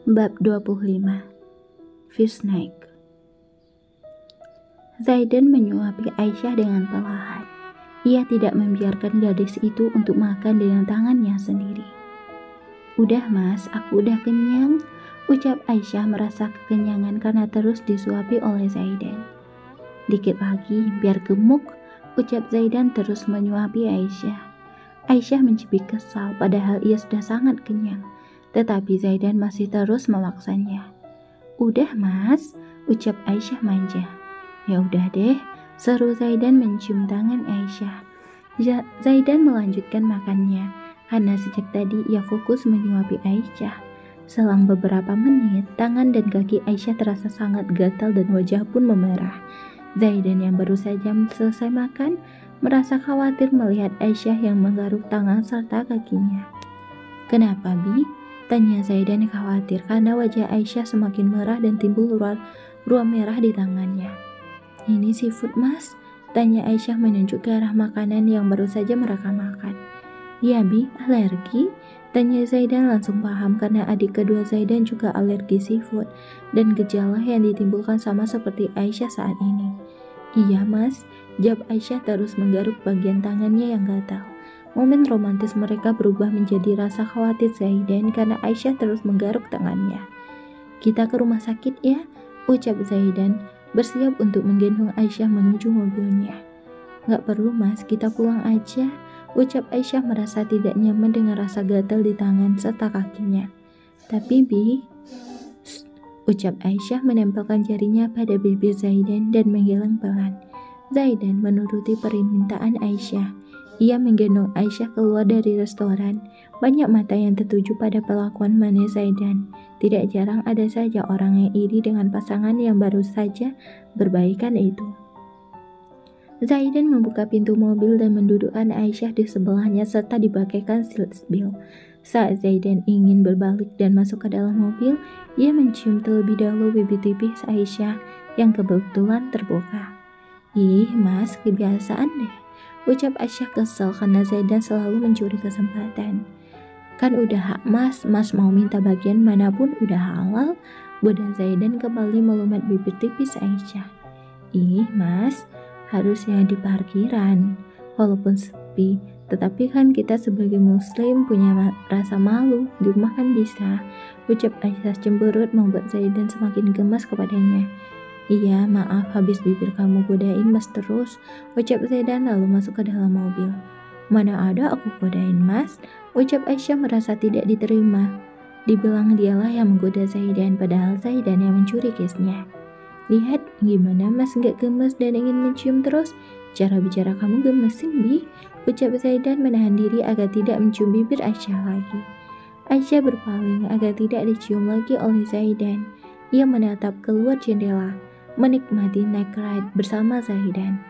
Bab 25. Fish Snack. Zaidan menyuapi Aisyah dengan perlahan. Ia tidak membiarkan gadis itu untuk makan dengan tangannya sendiri. "Udah mas, aku udah kenyang," ucap Aisyah merasa kekenyangan karena terus disuapi oleh Zaidan. "Dikit lagi, biar gemuk," ucap Zaidan terus menyuapi Aisyah. Aisyah mencibir kesal padahal ia sudah sangat kenyang. Tetapi Zaidan masih terus memaksanya. "Udah mas," ucap Aisyah manja. "Ya udah deh," seru Zaidan mencium tangan Aisyah. Zaidan melanjutkan makannya karena sejak tadi ia fokus menyuapi Aisyah. Selang beberapa menit, tangan dan kaki Aisyah terasa sangat gatal dan wajah pun memerah. Zaidan yang baru saja selesai makan merasa khawatir melihat Aisyah yang menggaruk tangan serta kakinya. "Kenapa, Bi?" tanya Zaidan khawatir karena wajah Aisyah semakin merah dan timbul ruam merah di tangannya. "Ini seafood mas?" tanya Aisyah menunjuk ke arah makanan yang baru saja mereka makan. "Ya Bi, alergi?" tanya Zaidan langsung paham karena adik kedua Zaidan juga alergi seafood dan gejala yang ditimbulkan sama seperti Aisyah saat ini. "Iya mas," jawab Aisyah terus menggaruk bagian tangannya yang gatal. Momen romantis mereka berubah menjadi rasa khawatir Zaidan karena Aisyah terus menggaruk tangannya. "Kita ke rumah sakit ya," ucap Zaidan, bersiap untuk menggendong Aisyah menuju mobilnya. "Gak perlu mas, kita pulang aja," ucap Aisyah merasa tidak nyaman dengan rasa gatal di tangan serta kakinya. "Tapi Bi," ucap Aisyah menempelkan jarinya pada bibir Zaidan dan menggeleng pelan. Zaidan menuruti permintaan Aisyah. Ia menggendong Aisyah keluar dari restoran. Banyak mata yang tertuju pada pelakuan manis Zaidan. Tidak jarang ada saja orang yang iri dengan pasangan yang baru saja berbaikan itu. Zaidan membuka pintu mobil dan mendudukkan Aisyah di sebelahnya serta dibakaikan seat belt. Saat Zaidan ingin berbalik dan masuk ke dalam mobil, ia mencium terlebih dahulu bibir tipis Aisyah yang kebetulan terbuka. "Ih mas, kebiasaan deh," ucap Aisyah kesal karena Zaidan selalu mencuri kesempatan. "Kan udah hak mas mau minta bagian manapun udah halal." Bodoh Zaidan kembali melumat bibir tipis Aisyah. "Ih mas, harusnya di parkiran. Walaupun sepi, tetapi kan kita sebagai muslim punya rasa malu, di rumah kan bisa," ucap Aisyah cemberut membuat Zaidan semakin gemas kepadanya. "Iya, maaf habis bibir kamu godain mas terus," ucap Zaidan lalu masuk ke dalam mobil. "Mana ada aku godain mas," ucap Aisyah merasa tidak diterima. Dibilang dialah yang menggoda Zaidan padahal Zaidan yang mencuri kisnya. "Lihat gimana mas gak gemes dan ingin mencium terus? Cara bicara kamu gemesin Bi," ucap Zaidan menahan diri agar tidak mencium bibir Aisyah lagi. Aisyah berpaling agar tidak dicium lagi oleh Zaidan. Ia menatap keluar jendela, menikmati night ride bersama Zaidan.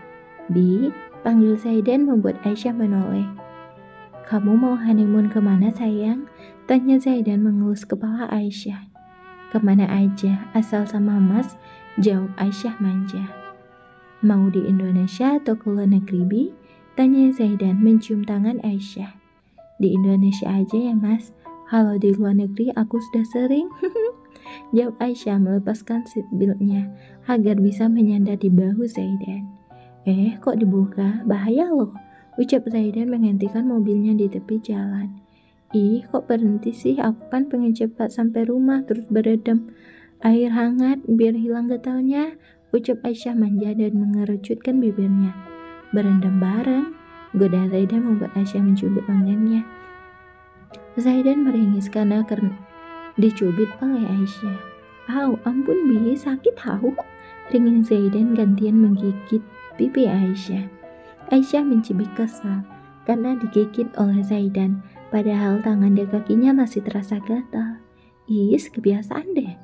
"Bi," panggil Zaidan membuat Aisyah menoleh. "Kamu mau honeymoon kemana sayang?" tanya Zaidan mengelus kepala Aisyah. "Kemana aja, asal sama mas," jawab Aisyah manja. "Mau di Indonesia atau ke luar negeri Bi?" tanya Zaidan mencium tangan Aisyah. "Di Indonesia aja ya mas, kalau di luar negeri aku sudah sering," jawab Aisyah melepaskan seat beltnya agar bisa menyandar di bahu Zaidan. Kok dibuka? Bahaya loh," ucap Zaidan menghentikan mobilnya di tepi jalan. "Ih, kok berhenti sih? Aku kan pengen cepat sampai rumah terus beredam air hangat biar hilang gatalnya," ucap Aisyah manja dan mengerucutkan bibirnya. "Berendam bareng," goda Zaidan membuat Aisyah mencubit lengannya. Zaidan meringis karena dicubit oleh Aisyah. "Au, ampun Bi, sakit tahu," ringin Zaidan gantian menggigit pipi Aisyah. Aisyah mencibir kesal karena digigit oleh Zaidan, padahal tangan dan kakinya masih terasa gatal. "Is, kebiasaan deh."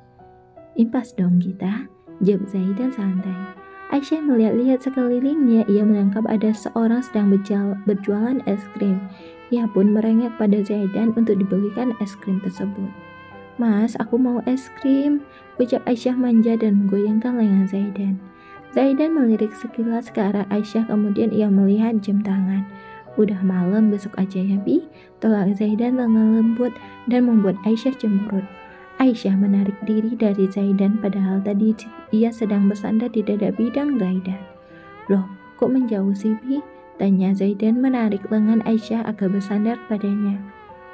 "Impas dong kita," jawab Zaidan santai. Aisyah melihat-lihat sekelilingnya. Ia menangkap ada seorang sedang berjualan es krim. Ia pun merengek pada Zaidan untuk dibelikan es krim tersebut. "Mas, aku mau es krim," ucap Aisyah manja dan menggoyangkan lengan Zaidan. Zaidan melirik sekilas ke arah Aisyah, kemudian ia melihat jam tangan. "Udah malam, besok aja ya Bi," tolak Zaidan dengan lembut dan membuat Aisyah cemberut. Aisyah menarik diri dari Zaidan padahal tadi ia sedang bersandar di dada bidang Zaidan. Loh, kok menjauh sih, Bi? Tanya Zaidan menarik lengan Aisyah agar bersandar padanya.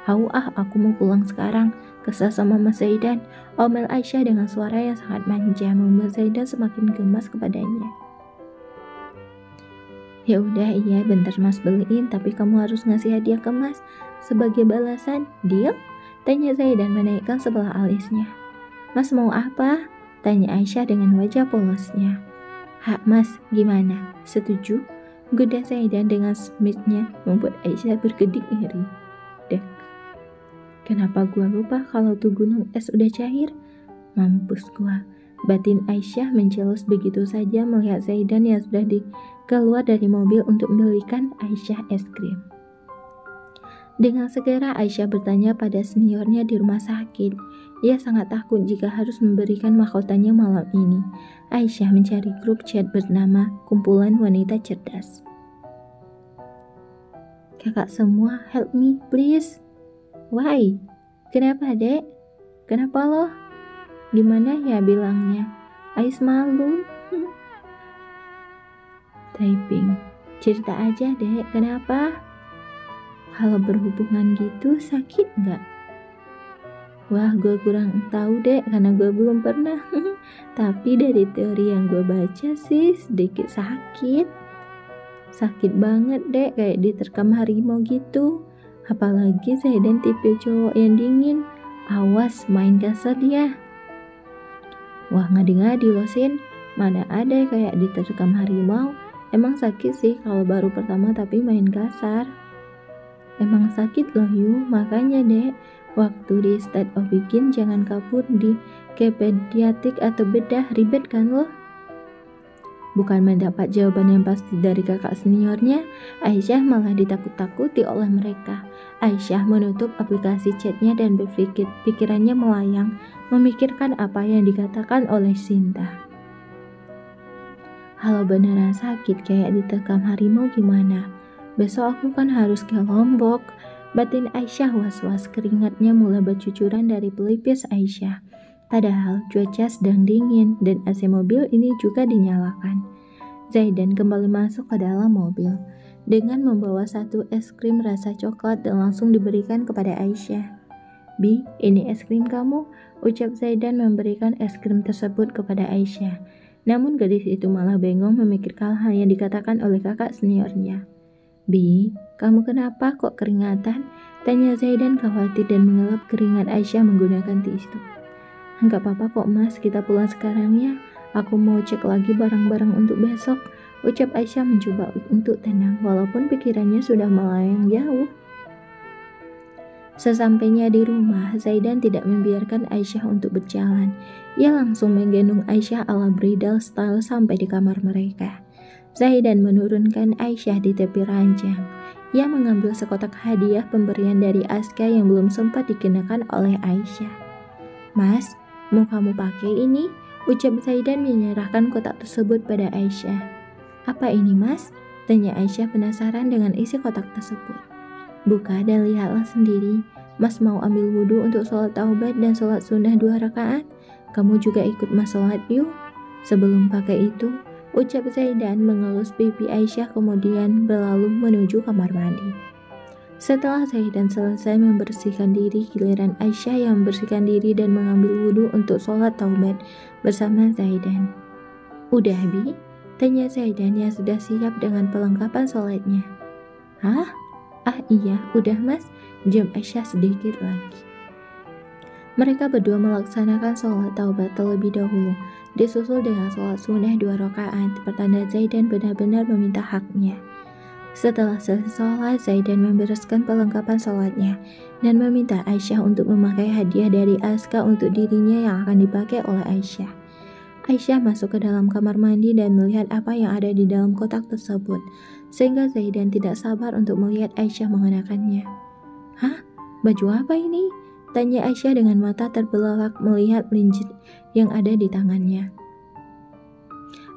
Aku mau pulang sekarang. Kesal sama Mas Zaidan, omel Aisyah dengan suara yang sangat manja membuat Zaidan semakin gemas kepadanya. Ya udah, iya bentar Mas beliin, tapi kamu harus ngasih hadiah ke Mas sebagai balasan. Deal? Tanya Zaidan menaikkan sebelah alisnya. Mas mau apa? Tanya Aisyah dengan wajah polosnya. Hak Mas, gimana? Setuju? Goda Zaidan dengan smithnya membuat Aisyah berkedip ngeri. Dek. Kenapa gua lupa kalau tuh gunung es udah cair? Mampus gua. Batin Aisyah mencelus begitu saja melihat Zaidan yang sudah keluar dari mobil untuk membelikan Aisyah es krim. Dengan segera Aisyah bertanya pada seniornya di rumah sakit. Ia sangat takut jika harus memberikan mahkotanya malam ini. Aisyah mencari grup chat bernama Kumpulan Wanita Cerdas. Kakak semua, help me please. Why? Kenapa dek? Kenapa loh? Gimana ya bilangnya? Ais malu. Typing. Cerita aja dek, kenapa? Kalau berhubungan gitu sakit nggak? Wah, gue kurang tahu dek karena gue belum pernah. Tapi dari teori yang gue baca sih sedikit sakit. Sakit banget dek, kayak diterkam harimau gitu. Apalagi Zaidan tipe cowok yang dingin. Awas main kasar dia. Wah, ngadi-ngadi loh Sin. Mana ada kayak diterkam harimau. Emang sakit sih kalau baru pertama tapi main kasar. Emang sakit loh Yu. Makanya dek, waktu di state of begin jangan kabur di ke pediatrik atau bedah. Ribet kan loh. Bukan mendapat jawaban yang pasti dari kakak seniornya, Aisyah malah ditakut-takuti oleh mereka. Aisyah menutup aplikasi chatnya dan berpikir pikirannya melayang, memikirkan apa yang dikatakan oleh Sinta. Kalau beneran sakit kayak diterkam harimau gimana? Besok aku kan harus ke Lombok. Batin Aisyah was-was, keringatnya mulai bercucuran dari pelipis Aisyah. Padahal cuaca sedang dingin dan AC mobil ini juga dinyalakan. Zaidan kembali masuk ke dalam mobil dengan membawa satu es krim rasa coklat dan langsung diberikan kepada Aisyah. Bi, ini es krim kamu, ucap Zaidan memberikan es krim tersebut kepada Aisyah. Namun gadis itu malah bengong memikirkan hal yang dikatakan oleh kakak seniornya. Bi, kamu kenapa kok keringatan? Tanya Zaidan khawatir dan mengelap keringat Aisyah menggunakan tisu. Enggak apa-apa kok mas, kita pulang sekarang ya. Aku mau cek lagi barang-barang untuk besok. Ucap Aisyah mencoba untuk tenang walaupun pikirannya sudah melayang jauh. Sesampainya di rumah, Zaidan tidak membiarkan Aisyah untuk berjalan. Ia langsung menggendong Aisyah ala bridal style sampai di kamar mereka. Zaidan menurunkan Aisyah di tepi ranjang. Ia mengambil sekotak hadiah pemberian dari Aska yang belum sempat dikenakan oleh Aisyah. Mas, mau kamu pakai ini? Ucap Zaidan menyerahkan kotak tersebut pada Aisyah. Apa ini mas? Tanya Aisyah penasaran dengan isi kotak tersebut. Buka dan lihatlah sendiri. Mas mau ambil wudhu untuk sholat taubat dan sholat sunnah 2 rakaat. Kamu juga ikut mas sholat yuk. Sebelum pakai itu, ucap Zaidan mengelus pipi Aisyah kemudian berlalu menuju kamar mandi. Setelah Zaidan selesai membersihkan diri, giliran Aisyah yang membersihkan diri dan mengambil wudhu untuk sholat taubat bersama Zaidan. Udah Bi? Tanya Zaidan yang sudah siap dengan perlengkapan sholatnya. Hah? Ah iya, udah mas, jam Aisyah sedikit lagi. Mereka berdua melaksanakan sholat taubat terlebih dahulu, disusul dengan sholat sunnah 2 rakaat, pertanda Zaidan benar-benar meminta haknya. Setelah selesai sholat, Zaidan membereskan perlengkapan sholatnya dan meminta Aisyah untuk memakai hadiah dari Aska untuk dirinya yang akan dipakai oleh Aisyah. Aisyah masuk ke dalam kamar mandi dan melihat apa yang ada di dalam kotak tersebut, sehingga Zaidan tidak sabar untuk melihat Aisyah mengenakannya. Hah? Baju apa ini? Tanya Aisyah dengan mata terbelalak melihat linjit yang ada di tangannya.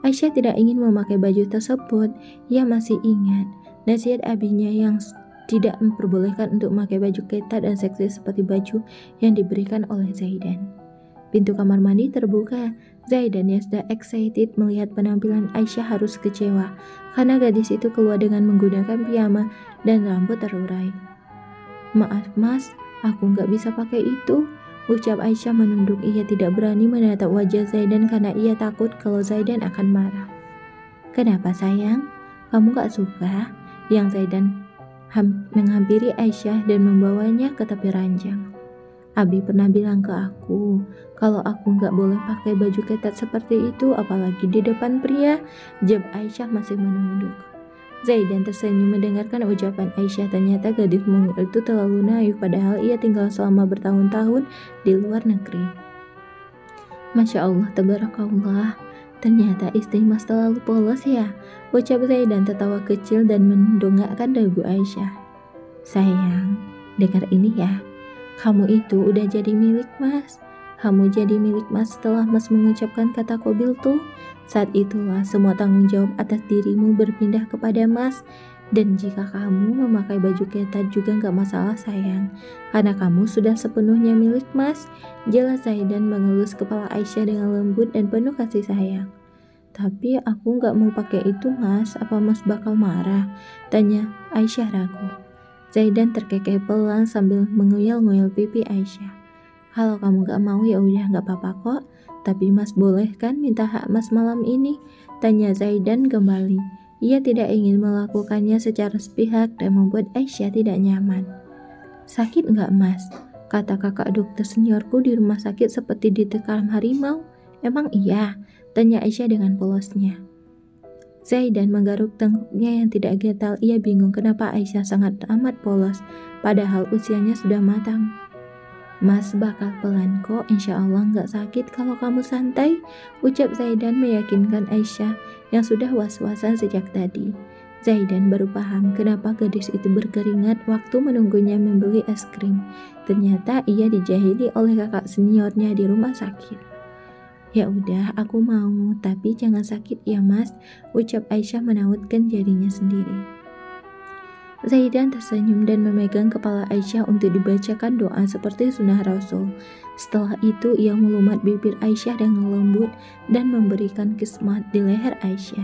Aisyah tidak ingin memakai baju tersebut. Ia masih ingat nasihat abinya yang tidak memperbolehkan untuk memakai baju ketat dan seksi seperti baju yang diberikan oleh Zaidan. Pintu kamar mandi terbuka. Zaidan yang sudah excited melihat penampilan Aisyah harus kecewa karena gadis itu keluar dengan menggunakan piyama dan rambut terurai. "Maaf mas, aku nggak bisa pakai itu," ucap Aisyah menunduk. Ia tidak berani menatap wajah Zaidan karena ia takut kalau Zaidan akan marah. "Kenapa sayang? Kamu gak suka?" Yang Zaidan menghampiri Aisyah dan membawanya ke tepi ranjang. "Abi pernah bilang ke aku kalau aku gak boleh pakai baju ketat seperti itu, apalagi di depan pria," jawab Aisyah masih menunduk. Zaidan tersenyum mendengarkan ucapan Aisyah. Ternyata gadis mungil itu terlalu naif, padahal ia tinggal selama bertahun-tahun di luar negeri. "Masya Allah, tabarakallah. Ternyata istri mas terlalu polos ya," ucap Zaidan tertawa kecil dan mendongakkan dagu Aisyah. "Sayang, dengar ini ya. Kamu itu udah jadi milik mas. Kamu jadi milik mas setelah mas mengucapkan kata qabil tuh. Saat itulah semua tanggung jawab atas dirimu berpindah kepada mas. Dan jika kamu memakai baju ketat juga gak masalah sayang, karena kamu sudah sepenuhnya milik mas," jelas Zaidan mengelus kepala Aisyah dengan lembut dan penuh kasih sayang. "Tapi aku gak mau pakai itu mas, apa mas bakal marah?" tanya Aisyah ragu. Zaidan terkekeh pelan sambil mengoyal-ngoyal pipi Aisyah. "Kalau kamu gak mau ya udah gak apa-apa kok, tapi mas boleh kan minta hak mas malam ini?" tanya Zaidan kembali. Ia tidak ingin melakukannya secara sepihak dan membuat Aisyah tidak nyaman. "Sakit nggak mas? Kata kakak dokter seniorku di rumah sakit seperti diterkam harimau." "Emang iya?" tanya Aisyah dengan polosnya. Zaidan menggaruk tengkuknya yang tidak getal. Ia bingung kenapa Aisyah sangat amat polos, padahal usianya sudah matang. "Mas bakal pelan kok, insya Allah nggak sakit kalau kamu santai," ucap Zaidan meyakinkan Aisyah yang sudah was-wasan sejak tadi. Zaidan baru paham kenapa gadis itu berkeringat waktu menunggunya membeli es krim. Ternyata ia dijahili oleh kakak seniornya di rumah sakit. "Ya udah, aku mau, tapi jangan sakit ya mas," ucap Aisyah menautkan jarinya sendiri. Zaidan tersenyum dan memegang kepala Aisyah untuk dibacakan doa seperti sunnah Rasul. Setelah itu ia melumat bibir Aisyah dengan lembut dan memberikan kismat di leher Aisyah.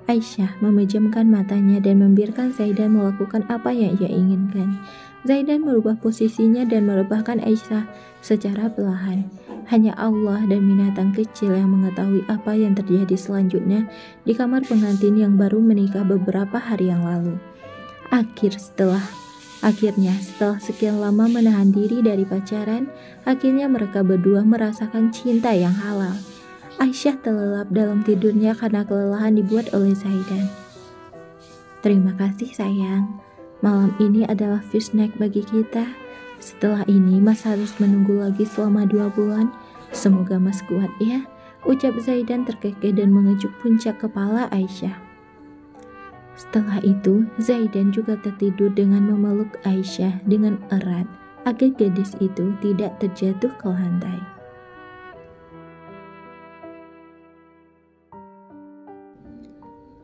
Aisyah memejamkan matanya dan membiarkan Zaidan melakukan apa yang ia inginkan. Zaidan merubah posisinya dan merebahkan Aisyah secara perlahan. Hanya Allah dan binatang kecil yang mengetahui apa yang terjadi selanjutnya di kamar pengantin yang baru menikah beberapa hari yang lalu. Akhirnya setelah sekian lama menahan diri dari pacaran, akhirnya mereka berdua merasakan cinta yang halal. Aisyah terlelap dalam tidurnya karena kelelahan dibuat oleh Zaidan. "Terima kasih sayang, malam ini adalah first night bagi kita. Setelah ini mas harus menunggu lagi selama 2 bulan. Semoga mas kuat ya," ucap Zaidan terkekeh dan mengejuk puncak kepala Aisyah. Setelah itu, Zaidan juga tertidur dengan memeluk Aisyah dengan erat agar gadis itu tidak terjatuh ke lantai.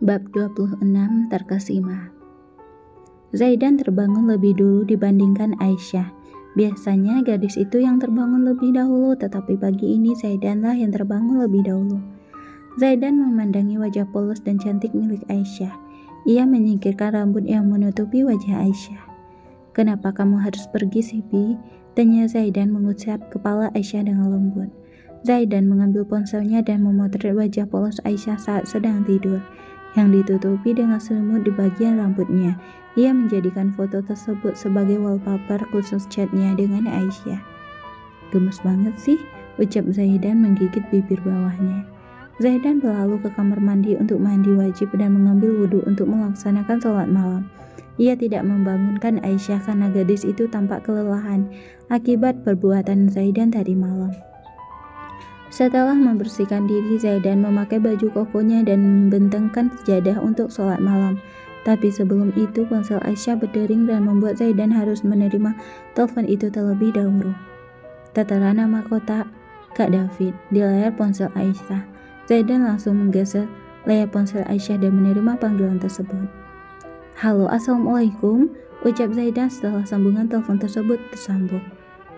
Bab 26 Terkesima. Zaidan terbangun lebih dulu dibandingkan Aisyah. Biasanya gadis itu yang terbangun lebih dahulu, tetapi pagi ini Zaidanlah yang terbangun lebih dahulu. Zaidan memandangi wajah polos dan cantik milik Aisyah. Ia menyingkirkan rambut yang menutupi wajah Aisyah. "Kenapa kamu harus pergi, Sibi?" tanya Zaidan mengusap kepala Aisyah dengan lembut. Zaidan mengambil ponselnya dan memotret wajah polos Aisyah saat sedang tidur, yang ditutupi dengan selimut di bagian rambutnya. Ia menjadikan foto tersebut sebagai wallpaper khusus chatnya dengan Aisyah. "Gemes banget sih," ucap Zaidan menggigit bibir bawahnya. Zaidan berlalu ke kamar mandi untuk mandi wajib dan mengambil wudhu untuk melaksanakan sholat malam. Ia tidak membangunkan Aisyah karena gadis itu tampak kelelahan akibat perbuatan Zaidan tadi malam. Setelah membersihkan diri, Zaidan memakai baju kokonya dan membentangkan sejadah untuk sholat malam. Tapi sebelum itu ponsel Aisyah berdering dan membuat Zaidan harus menerima telepon itu terlebih dahulu. Tertera nama kotak Kak David di layar ponsel Aisyah. Zaidan langsung menggeser layar ponsel Aisyah dan menerima panggilan tersebut. "Halo, assalamualaikum," ucap Zaidan setelah sambungan telepon tersebut tersambung.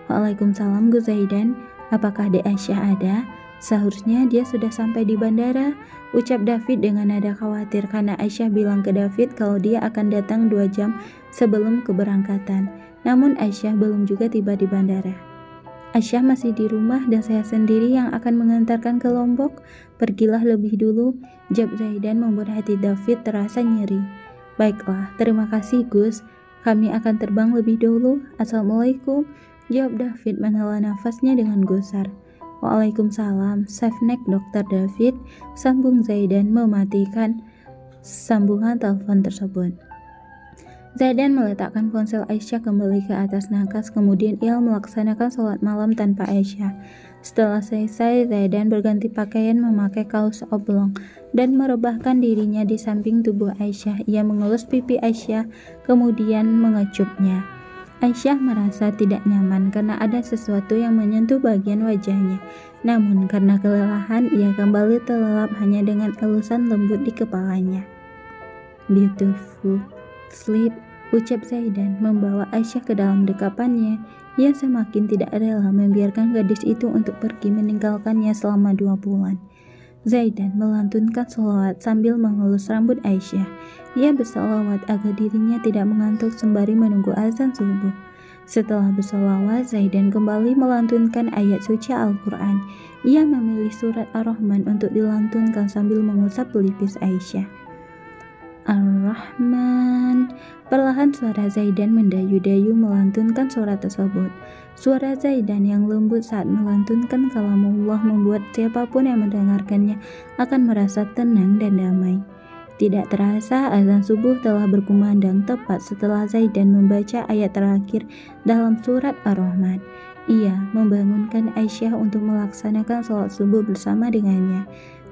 Waalaikumsalam Gus Zaidan, apakah Dek Aisyah ada? Seharusnya dia sudah sampai di bandara, ucap David dengan nada khawatir karena Aisyah bilang ke David kalau dia akan datang 2 jam sebelum keberangkatan. Namun Aisyah belum juga tiba di bandara. Aisyah masih di rumah dan saya sendiri yang akan mengantarkan ke Lombok. Pergilah lebih dulu, jawab Zaidan membuat hati David terasa nyeri. Baiklah, terima kasih Gus. Kami akan terbang lebih dulu. Assalamualaikum, jawab David menghela nafasnya dengan gusar. Waalaikumsalam, safe neck Dr. David, sambung Zaidan mematikan sambungan telepon tersebut. Zaidan meletakkan ponsel Aisyah kembali ke atas nakas, kemudian ia melaksanakan sholat malam tanpa Aisyah. Setelah selesai, Zaidan berganti pakaian memakai kaos oblong dan merebahkan dirinya di samping tubuh Aisyah. Ia mengelus pipi Aisyah, kemudian mengecupnya. Aisyah merasa tidak nyaman karena ada sesuatu yang menyentuh bagian wajahnya. Namun karena kelelahan, ia kembali terlelap hanya dengan elusan lembut di kepalanya. Beautiful sleep, ucap Zaidan membawa Aisyah ke dalam dekapannya. Ia semakin tidak rela membiarkan gadis itu untuk pergi meninggalkannya selama 2 bulan. Zaidan melantunkan sholawat sambil mengelus rambut Aisyah. Ia bersolawat agar dirinya tidak mengantuk sembari menunggu azan subuh. Setelah bersolawat, Zaidan kembali melantunkan ayat suci Al-Quran. Ia memilih surat Ar-Rahman untuk dilantunkan sambil mengusap pelipis Aisyah. Ar-Rahman. Perlahan suara Zaidan mendayu-dayu melantunkan surat tersebut. Suara Zaidan yang lembut saat melantunkan kalamullah membuat siapapun yang mendengarkannya akan merasa tenang dan damai. Tidak terasa azan subuh telah berkumandang tepat setelah Zaidan membaca ayat terakhir dalam surat Ar-Rahman. Ia membangunkan Aisyah untuk melaksanakan sholat subuh bersama dengannya.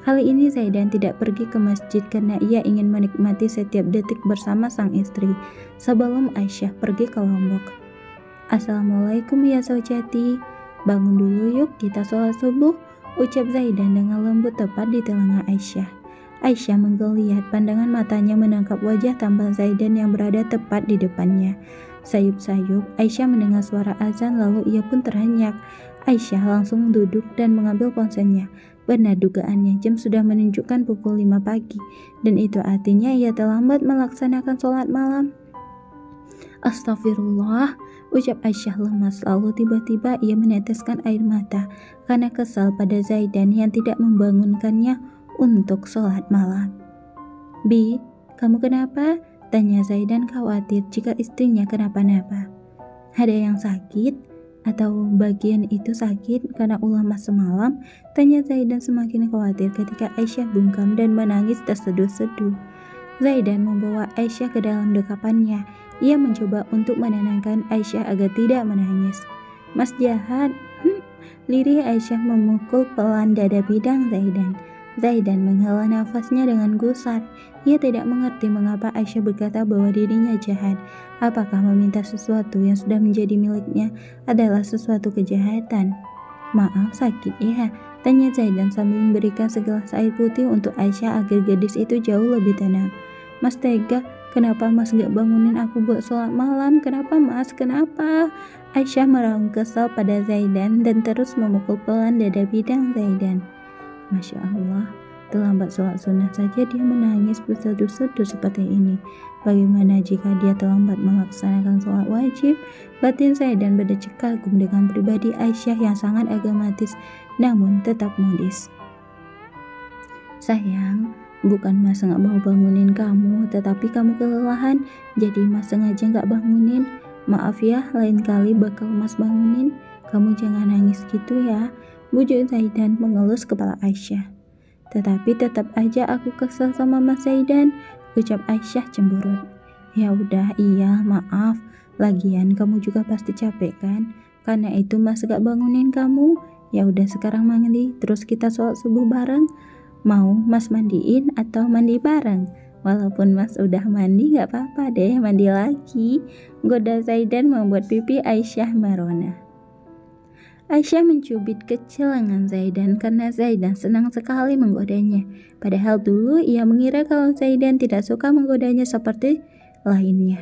Kali ini Zaidan tidak pergi ke masjid karena ia ingin menikmati setiap detik bersama sang istri sebelum Aisyah pergi ke Lombok. Assalamualaikum ya Saujati, bangun dulu yuk kita sholat subuh, ucap Zaidan dengan lembut tepat di telinga Aisyah. Aisyah menggeliat, pandangan matanya menangkap wajah tampan Zaidan yang berada tepat di depannya. Sayup-sayup, Aisyah mendengar suara azan lalu ia pun terhenyak. Aisyah langsung duduk dan mengambil ponselnya. Benar dugaannya, jam sudah menunjukkan pukul 5 pagi, dan itu artinya ia terlambat melaksanakan sholat malam. Astagfirullah, ucap Aisyah lemas, lalu tiba-tiba ia meneteskan air mata karena kesal pada Zaidan yang tidak membangunkannya untuk sholat malam. Bi, kamu kenapa? Tanya Zaidan khawatir jika istrinya kenapa-napa. Ada yang sakit? Atau bagian itu sakit karena ulah mas semalam? Tanya Zaidan semakin khawatir ketika Aisyah bungkam dan menangis terseduh-seduh. Zaidan membawa Aisyah ke dalam dekapannya. Ia mencoba untuk menenangkan Aisyah agar tidak menangis. Mas jahat, lirih Aisyah memukul pelan dada bidang Zaidan. Zaidan menghela nafasnya dengan gusar. Ia tidak mengerti mengapa Aisyah berkata bahwa dirinya jahat. Apakah meminta sesuatu yang sudah menjadi miliknya adalah sesuatu kejahatan? Maaf, sakit ya? Tanya Zaidan sambil memberikan segelas air putih untuk Aisyah agar gadis itu jauh lebih tenang. Mas tega, kenapa mas gak bangunin aku buat sholat malam? Kenapa mas? Kenapa? Aisyah meraung kesal pada Zaidan dan terus memukul pelan dada bidang Zaidan. Masya Allah, terlambat sholat sunnah saja dia menangis berseduh-seduh seperti ini. Bagaimana jika dia terlambat melaksanakan sholat wajib? Batin Zaidan berdecak kagum dengan pribadi Aisyah yang sangat agamatis namun tetap modis. Sayang, bukan mas gak mau bangunin kamu, tetapi kamu kelelahan, jadi mas sengaja gak bangunin. Maaf ya, lain kali bakal mas bangunin. Kamu jangan nangis gitu ya, bujuk Zaidan mengelus kepala Aisyah. Tetapi tetap aja aku kesel sama Mas Zaidan, ucap Aisyah cemberut. Ya udah, iya, maaf. Lagian kamu juga pasti capek kan? Karena itu Mas gak bangunin kamu. Ya udah sekarang mandi, terus kita sholat subuh bareng. Mau Mas mandiin atau mandi bareng? Walaupun Mas udah mandi gak apa-apa deh, mandi lagi. Goda Zaidan membuat pipi Aisyah merona. Aisyah mencubit kecil lengan Zaidan karena Zaidan senang sekali menggodanya. Padahal dulu ia mengira kalau Zaidan tidak suka menggodanya seperti lainnya.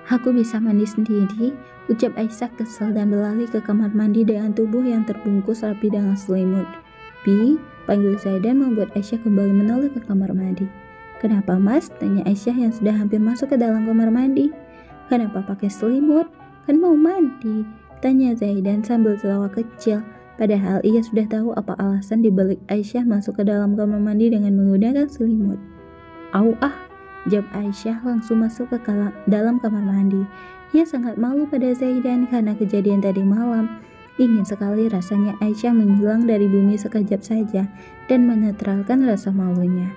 Aku bisa mandi sendiri, ucap Aisyah kesal dan berlari ke kamar mandi dengan tubuh yang terbungkus rapi dengan selimut. Bi, panggil Zaidan membuat Aisyah kembali menoleh ke kamar mandi. Kenapa mas? Tanya Aisyah yang sudah hampir masuk ke dalam kamar mandi. Kenapa pakai selimut? Kan mau mandi, tanya Zaidan sambil tertawa kecil. Padahal ia sudah tahu apa alasan dibalik Aisyah masuk ke dalam kamar mandi dengan menggunakan selimut. Au ah, jawab Aisyah langsung masuk ke dalam kamar mandi. Ia sangat malu pada Zaidan karena kejadian tadi malam. Ingin sekali rasanya Aisyah menghilang dari bumi sekejap saja dan menetralkan rasa malunya.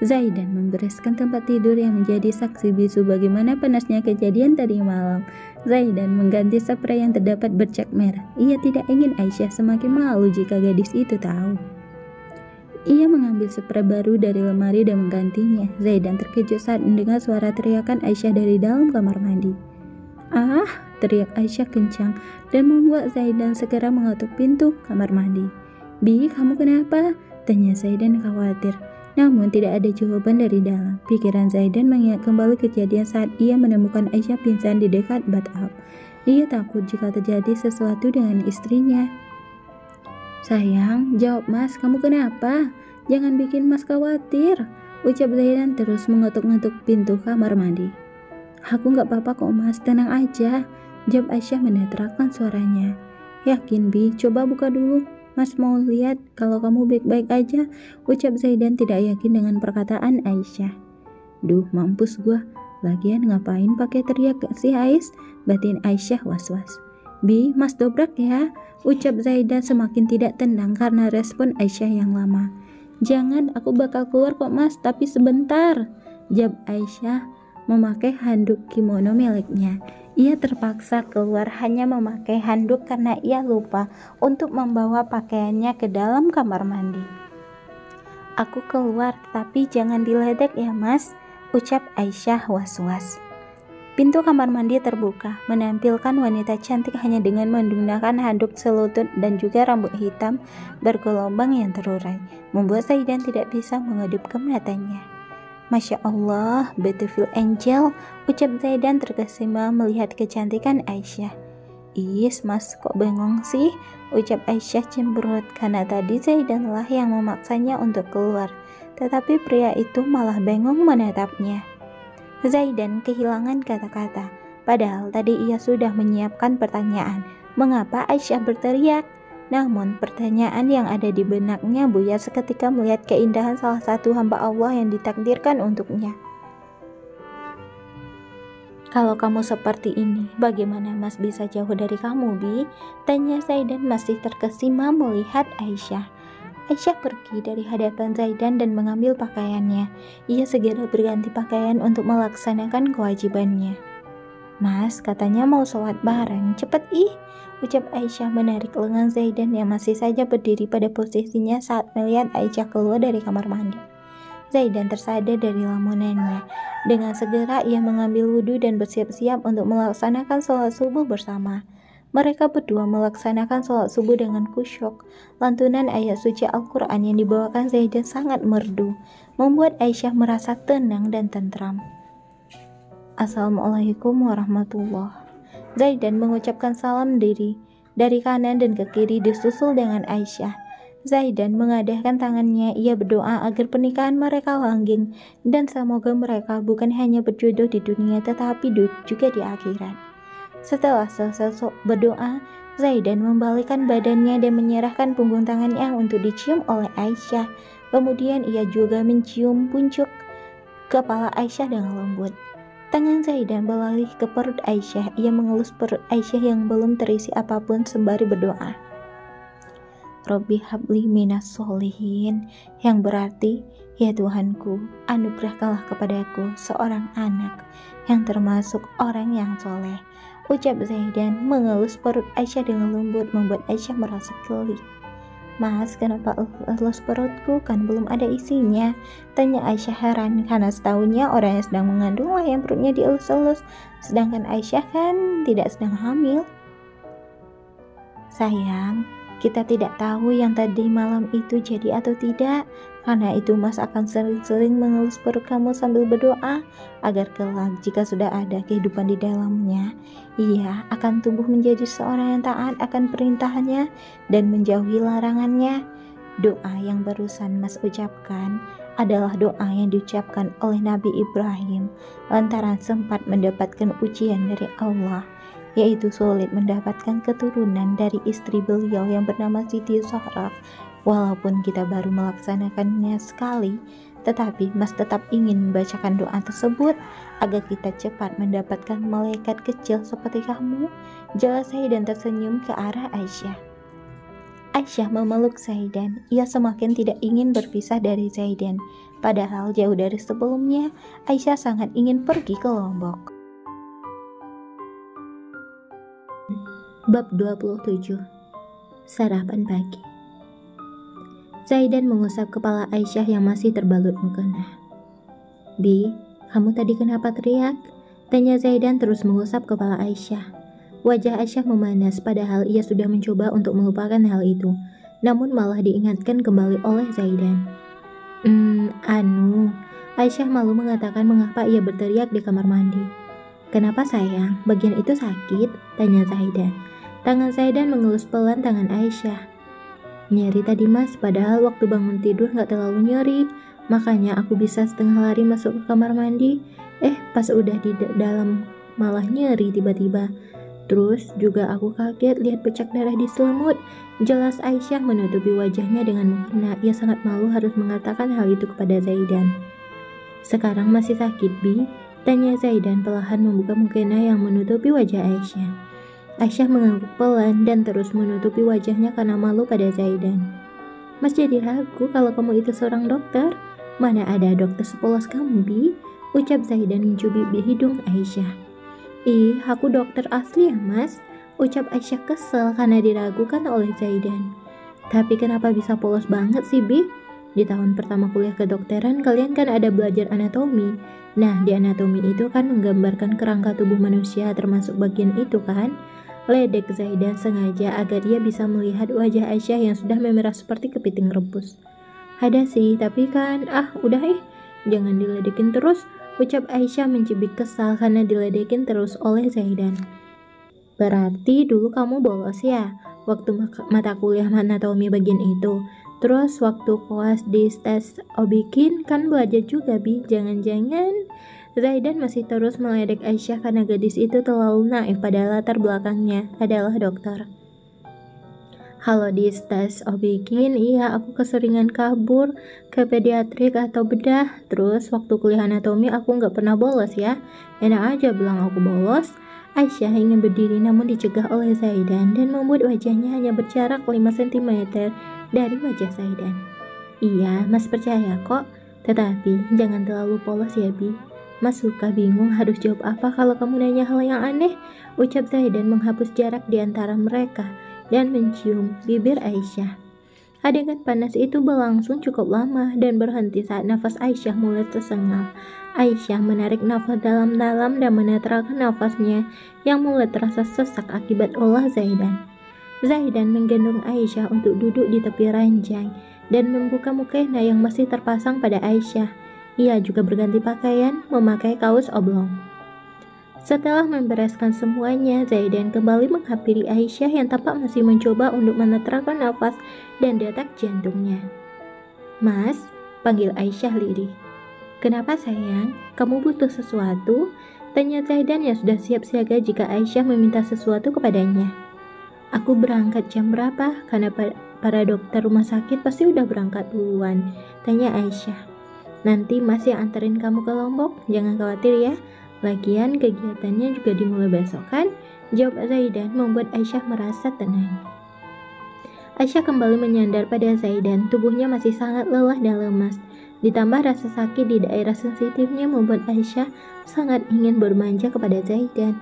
Zaidan membereskan tempat tidur yang menjadi saksi bisu bagaimana panasnya kejadian tadi malam. Zaidan mengganti spray yang terdapat bercak merah. Ia tidak ingin Aisyah semakin malu jika gadis itu tahu. Ia mengambil spray baru dari lemari dan menggantinya. Zaidan terkejut saat mendengar suara teriakan Aisyah dari dalam kamar mandi. Ah, teriak Aisyah kencang dan membuat Zaidan segera mengetuk pintu kamar mandi. Bi, kamu kenapa? Tanya Zaidan khawatir. Namun tidak ada jawaban dari dalam. Pikiran Zaidan mengingat kembali kejadian saat ia menemukan Aisyah pingsan di dekat bathtub. Ia takut jika terjadi sesuatu dengan istrinya. Sayang, jawab mas, kamu kenapa? Jangan bikin mas khawatir, ucap Zaidan terus mengetuk-ngetuk pintu kamar mandi. Aku gak apa-apa kok mas, tenang aja, jawab Aisyah menetralkan suaranya. Yakin Bi, coba buka dulu, mas mau lihat kalau kamu baik-baik aja, ucap Zaidan tidak yakin dengan perkataan Aisyah. Duh, mampus gua, lagian ngapain pakai teriak si Ais, batin Aisyah was-was. Bi, mas dobrak ya, ucap Zaidan semakin tidak tenang karena respon Aisyah yang lama. Jangan, aku bakal keluar kok mas, tapi sebentar, jawab Aisyah memakai handuk kimono miliknya. Ia terpaksa keluar hanya memakai handuk karena ia lupa untuk membawa pakaiannya ke dalam kamar mandi. Aku keluar, tapi jangan diledek ya mas, ucap Aisyah was-was. Pintu kamar mandi terbuka, menampilkan wanita cantik hanya dengan menggunakan handuk selutut dan juga rambut hitam bergelombang yang terurai, membuat Zaidan tidak bisa mengedipkan matanya. Masya Allah, beautiful angel, ucap Zaidan terkesima melihat kecantikan Aisyah. Is, mas kok bengong sih, ucap Aisyah cemberut karena tadi Zaidanlah yang memaksanya untuk keluar, tetapi pria itu malah bengong menatapnya. Zaidan kehilangan kata-kata, padahal tadi ia sudah menyiapkan pertanyaan, mengapa Aisyah berteriak? Namun pertanyaan yang ada di benaknya buyar seketika melihat keindahan salah satu hamba Allah yang ditakdirkan untuknya. Kalau kamu seperti ini, bagaimana mas bisa jauh dari kamu, Bi? Tanya Zaidan masih terkesima melihat Aisyah. Aisyah pergi dari hadapan Zaidan dan mengambil pakaiannya. Ia segera berganti pakaian untuk melaksanakan kewajibannya. Mas, katanya mau sholat bareng, cepet ih, ucap Aisyah menarik lengan Zaidan yang masih saja berdiri pada posisinya saat melihat Aisyah keluar dari kamar mandi. Zaidan tersadar dari lamunannya. Dengan segera ia mengambil wudhu dan bersiap-siap untuk melaksanakan sholat subuh bersama. Mereka berdua melaksanakan sholat subuh dengan khusyuk. Lantunan ayat suci Al-Quran yang dibawakan Zaidan sangat merdu, membuat Aisyah merasa tenang dan tentram. Assalamualaikum warahmatullah. Zaidan mengucapkan salam dari kanan dan ke kiri disusul dengan Aisyah. Zaidan mengadahkan tangannya, ia berdoa agar pernikahan mereka langgeng dan semoga mereka bukan hanya berjodoh di dunia tetapi juga di akhirat. Setelah selesai berdoa, Zaidan membalikkan badannya dan menyerahkan punggung tangannya untuk dicium oleh Aisyah. Kemudian ia juga mencium puncuk kepala Aisyah dengan lembut. Tangan Zaidan beralih ke perut Aisyah. Ia mengelus perut Aisyah yang belum terisi apapun sembari berdoa. Robbi habli minas sholihin, yang berarti, ya Tuhanku, anugerahkanlah kepadaku seorang anak yang termasuk orang yang soleh. Ucap Zaidan mengelus perut Aisyah dengan lembut membuat Aisyah merasa geli. Mas, kenapa elus perutku, kan belum ada isinya? Tanya Aisyah heran karena setahunya orang yang sedang mengandunglah yang perutnya dielus-elus, sedangkan Aisyah kan tidak sedang hamil. Sayang, kita tidak tahu yang tadi malam itu jadi atau tidak, Karena itu Mas akan sering-sering mengelus perut kamu sambil berdoa agar kelak jika sudah ada kehidupan di dalamnya, ia akan tumbuh menjadi seorang yang taat akan perintahannya dan menjauhi larangannya. Doa yang barusan Mas ucapkan adalah doa yang diucapkan oleh Nabi Ibrahim lantaran sempat mendapatkan ujian dari Allah, yaitu sulit mendapatkan keturunan dari istri beliau yang bernama Siti Zohra. Walaupun kita baru melaksanakannya sekali, tetapi Mas tetap ingin membacakan doa tersebut agar kita cepat mendapatkan malaikat kecil seperti kamu. Jelas Zaidan tersenyum ke arah Aisyah. Aisyah memeluk Zaidan. Ia semakin tidak ingin berpisah dari Zaidan. Padahal jauh dari sebelumnya, Aisyah sangat ingin pergi ke Lombok. Bab 27. Sarapan pagi. Zaidan mengusap kepala Aisyah yang masih terbalut mukena. "Bi, kamu tadi kenapa teriak?" tanya Zaidan terus mengusap kepala Aisyah. Wajah Aisyah memanas padahal ia sudah mencoba untuk melupakan hal itu, namun malah diingatkan kembali oleh Zaidan. Aisyah malu mengatakan mengapa ia berteriak di kamar mandi. "Kenapa sayang, bagian itu sakit?" tanya Zaidan. Tangan Zaidan mengelus pelan tangan Aisyah. "Nyeri tadi Mas, padahal waktu bangun tidur gak terlalu nyeri. Makanya aku bisa setengah lari masuk ke kamar mandi. Pas udah di dalam malah nyeri tiba-tiba. Terus juga aku kaget lihat bercak darah di selimut." Jelas Aisyah menutupi wajahnya dengan mukena. Ia sangat malu harus mengatakan hal itu kepada Zaidan. "Sekarang masih sakit, Bi?" tanya Zaidan perlahan membuka mukena yang menutupi wajah Aisyah. Aisyah mengangguk pelan dan terus menutupi wajahnya karena malu pada Zaidan. "Mas jadi ragu kalau kamu itu seorang dokter? Mana ada dokter sepolos kamu, Bi?" ucap Zaidan mencubit hidung Aisyah. "Ih, aku dokter asli ya Mas," ucap Aisyah kesel karena diragukan oleh Zaidan. "Tapi kenapa bisa polos banget sih, Bi? Di tahun pertama kuliah kedokteran kalian kan ada belajar anatomi. Nah, di anatomi itu kan menggambarkan kerangka tubuh manusia termasuk bagian itu kan?" Ledek Zaidan sengaja agar ia bisa melihat wajah Aisyah yang sudah memerah seperti kepiting rebus. "Ada sih, tapi kan udah jangan diledekin terus," ucap Aisyah mencibik kesal karena diledekin terus oleh Zaidan. "Berarti dulu kamu bolos ya waktu mata kuliah anatomi bagian itu. Terus waktu koas di tes Obikin kan belajar juga, Bi? Jangan-jangan..." Zaidan masih terus meledek Aisyah karena gadis itu terlalu naif pada latar belakangnya adalah dokter. "Halo di tes Obikin, iya aku keseringan kabur ke pediatrik atau bedah. Terus waktu kuliah anatomi aku nggak pernah bolos ya. Enak aja bilang aku bolos." Aisyah ingin berdiri namun dicegah oleh Zaidan dan membuat wajahnya hanya berjarak 5 cm dari wajah Zaidan. "Iya, Mas percaya kok. Tetapi jangan terlalu polos ya, Bi. Mas suka bingung harus jawab apa kalau kamu nanya hal yang aneh," ucap Zaidan menghapus jarak di antara mereka dan mencium bibir Aisyah. Adegan panas itu berlangsung cukup lama dan berhenti saat nafas Aisyah mulai tersengal. Aisyah menarik nafas dalam-dalam dan menetralkan nafasnya yang mulai terasa sesak akibat ulah Zaidan. Zaidan menggendong Aisyah untuk duduk di tepi ranjang dan membuka mukena yang masih terpasang pada Aisyah. Ia juga berganti pakaian, memakai kaos oblong. Setelah membereskan semuanya, Zaidan kembali menghampiri Aisyah yang tampak masih mencoba untuk menetralkan nafas dan detak jantungnya. "Mas," panggil Aisyah lirih. "Kenapa sayang? Kamu butuh sesuatu?" tanya Zaidan yang sudah siap siaga jika Aisyah meminta sesuatu kepadanya. "Aku berangkat jam berapa? Karena para dokter rumah sakit pasti udah berangkat duluan," tanya Aisyah. "Nanti Mas yang anterin kamu ke Lombok, jangan khawatir ya. Lagian kegiatannya juga dimulai besok kan?" jawab Zaidan membuat Aisyah merasa tenang. Aisyah kembali menyandar pada Zaidan, tubuhnya masih sangat lelah dan lemas. Ditambah rasa sakit di daerah sensitifnya membuat Aisyah sangat ingin bermanja kepada Zaidan.